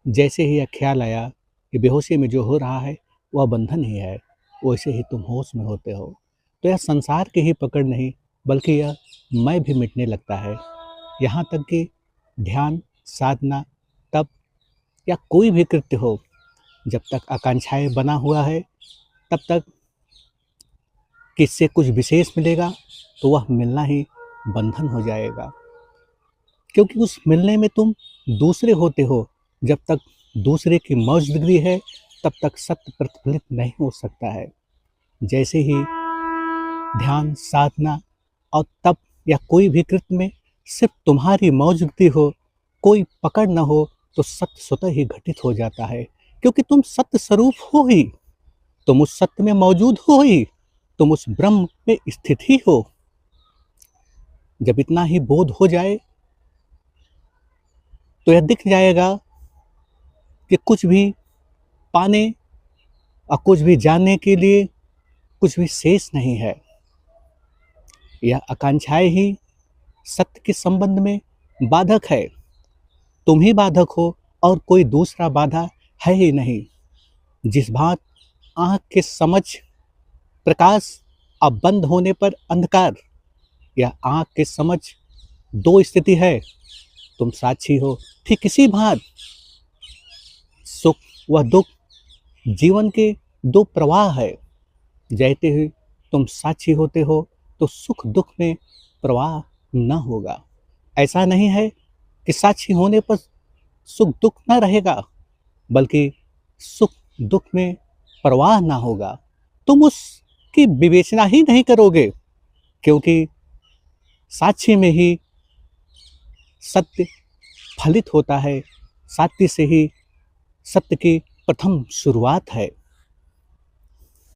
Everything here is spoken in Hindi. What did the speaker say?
जैसे ही यह ख्याल आया कि बेहोशी में जो हो रहा है वह बंधन ही है, वैसे ही तुम होश में होते हो। तो यह संसार की ही पकड़ नहीं, बल्कि यह मैं भी मिटने लगता है। यहाँ तक कि ध्यान, साधना, तप या कोई भी कृत्य हो, जब तक आकांक्षाएं बना हुआ है, तब तक किससे कुछ विशेष मिलेगा तो वह मिलना ही बंधन हो जाएगा। क्योंकि उस मिलने में तुम दूसरे होते हो। जब तक दूसरे की मौजूदगी है, तब तक सत्य प्रतिफलित नहीं हो सकता है। जैसे ही ध्यान, साधना और तप या कोई भी कृत्य में सिर्फ तुम्हारी मौजूदगी हो, कोई पकड़ न हो, तो सत्य स्वतः ही घटित हो जाता है। क्योंकि तुम सत्य स्वरूप हो ही, तुम उस सत्य में मौजूद हो ही, तुम उस ब्रह्म में स्थित ही हो। जब इतना ही बोध हो जाए तो यह दिख जाएगा कि कुछ भी पाने और कुछ भी जानने के लिए कुछ भी शेष नहीं है। यह आकांक्षाएं ही सत्य के संबंध में बाधक है। तुम ही बाधक हो और कोई दूसरा बाधा है ही नहीं। जिस भांत आंख के समझ प्रकाश अब बंद होने पर अंधकार, यह आंख के समझ दो स्थिति है, तुम साक्षी हो। ठीक इसी भांत सुख व दुख जीवन के दो प्रवाह है। जैसे ही तुम साक्षी होते हो तो सुख दुख में प्रवाह न होगा। ऐसा नहीं है कि साक्षी होने पर सुख दुख न रहेगा, बल्कि सुख दुख में प्रवाह ना होगा। तुम उसकी विवेचना ही नहीं करोगे, क्योंकि साक्षी में ही सत्य फलित होता है। साक्षी से ही सत्य की प्रथम शुरुआत है।